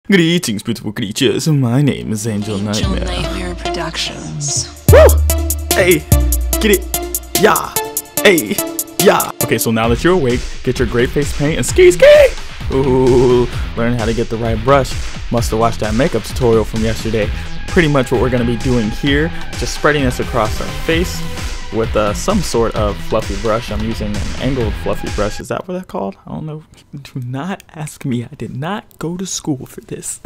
Greetings, beautiful creatures. My name is Angel Nightmare Productions. Woo! Hey, get it? Yeah. Hey, yeah. Okay, so now that you're awake, get your great face paint and ski. Ooh, learn how to get the right brush. Must have watched that makeup tutorial from yesterday. Pretty much what we're gonna be doing here, just spreading this across our face with some sort of fluffy brush. I'm using an angled fluffy brush. Is that what that's called? I don't know. Do not ask me. I did not go to school for this.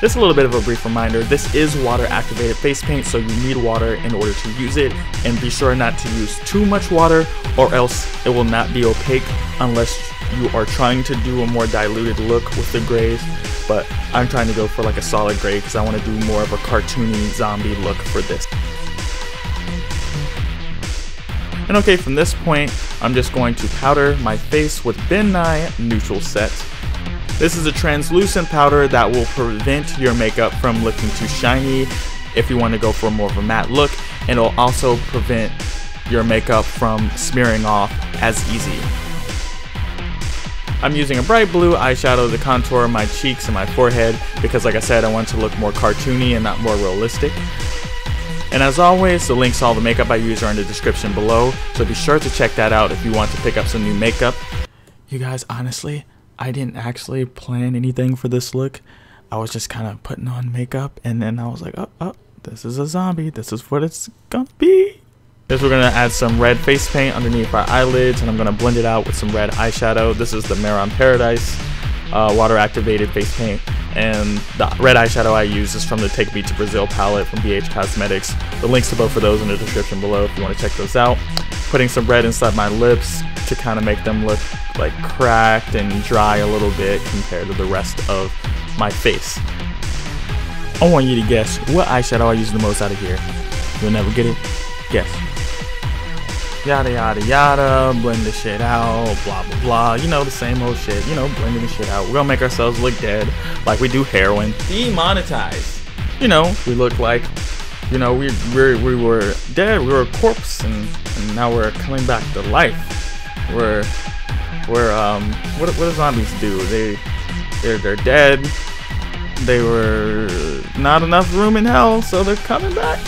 Just a little bit of a brief reminder. This is water activated face paint, so you need water in order to use it. And be sure not to use too much water or else it will not be opaque unless you are trying to do a more diluted look with the grays. But I'm trying to go for like a solid gray because I want to do more of a cartoony zombie look for this. And okay, from this point, I'm just going to powder my face with Ben Nye Neutral Set. This is a translucent powder that will prevent your makeup from looking too shiny if you want to go for more of a matte look, and it'll also prevent your makeup from smearing off as easy. I'm using a bright blue eyeshadow to contour my cheeks and my forehead because, like I said, I want to look more cartoony and not more realistic. And as always, the links to all the makeup I use are in the description below, so be sure to check that out if you want to pick up some new makeup. You guys, honestly, I didn't actually plan anything for this look. I was just kind of putting on makeup, and then I was like, oh, this is a zombie. This is what it's gonna be. Next, we're gonna add some red face paint underneath our eyelids, and I'm gonna blend it out with some red eyeshadow. This is the Maron Paradise water activated face paint. And the red eyeshadow I use is from the Take Me to Brazil palette from BH Cosmetics. The links to both of those in the description below if you want to check those out. Putting some red inside my lips to kind of make them look like cracked and dry a little bit compared to the rest of my face. I want you to guess what eyeshadow I use the most out of here. You'll never get it? Guess. Yada yada yada, blend the shit out, blah blah blah, you know, the same old shit, you know, blending the shit out. We're gonna make ourselves look dead like we do heroin. Demonetized. You know, we look like, you know, we were dead, we were a corpse, and now we're coming back to life. We're what do zombies do? They're dead. They were not enough room in hell, so they're coming back.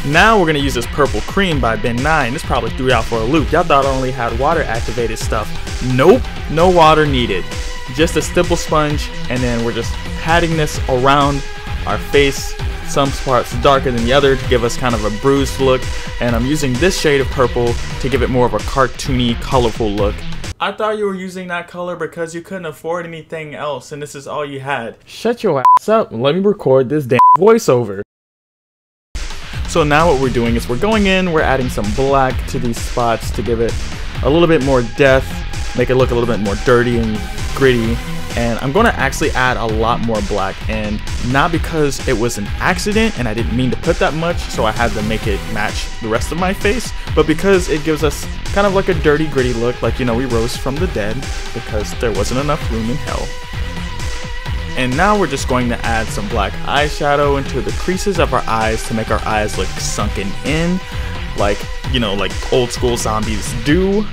Now we're gonna use this purple cream by Ben Nye. This probably threw you out for a loop. Y'all thought I only had water activated stuff. Nope, no water needed. Just a stipple sponge, and then we're just patting this around our face. Some parts darker than the other to give us kind of a bruised look. And I'm using this shade of purple to give it more of a cartoony, colorful look. I thought you were using that color because you couldn't afford anything else, and this is all you had. Shut your ass up and let me record this damn voiceover. So now what we're doing is we're going in, we're adding some black to these spots to give it a little bit more depth, make it look a little bit more dirty and gritty. And I'm going to actually add a lot more black, and not because it was an accident and I didn't mean to put that much, so I had to make it match the rest of my face, but because it gives us kind of like a dirty, gritty look, like, you know, we rose from the dead because there wasn't enough room in hell. And now we're just going to add some black eyeshadow into the creases of our eyes to make our eyes look sunken in, like, you know, like old school zombies do.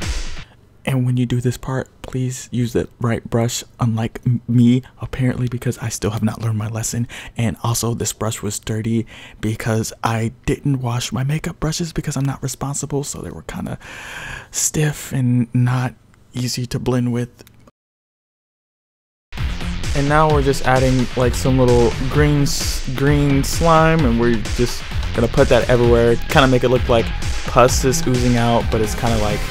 And when you do this part, please use the right brush, unlike me, apparently, because I still have not learned my lesson. And also, this brush was dirty because I didn't wash my makeup brushes because I'm not responsible, so they were kind of stiff and not easy to blend with. And now we're just adding like some little green slime, and we're just gonna put that everywhere, kind of make it look like pus is oozing out, but it's kind of like,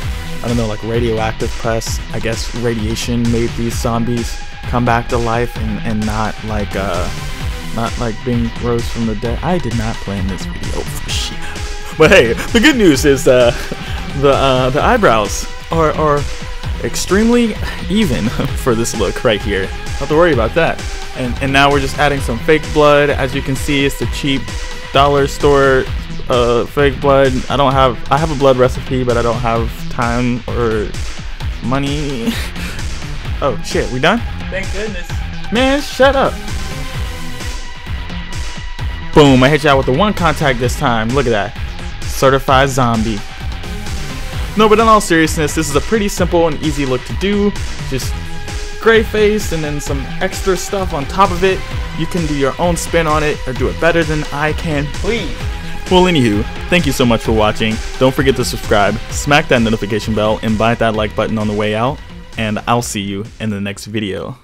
I don't know, like radioactive pus. I guess radiation made these zombies come back to life, and not like being rose from the dead. I did not plan this video for shit. But hey, the good news is the eyebrows are extremely even for this look right here. Don't have to worry about that. And now we're just adding some fake blood. As you can see, it's the cheap dollar store fake blood. I have a blood recipe, but I don't have time or money. Oh shit, we done? Thank goodness. Man, shut up. Boom, I hit y'all with the one contact this time. Look at that. Certified zombie. No, but in all seriousness, this is a pretty simple and easy look to do. Just gray face and then some extra stuff on top of it. You can do your own spin on it or do it better than I can, please. Well, anywho, thank you so much for watching. Don't forget to subscribe, smack that notification bell, and bite that like button on the way out. And I'll see you in the next video.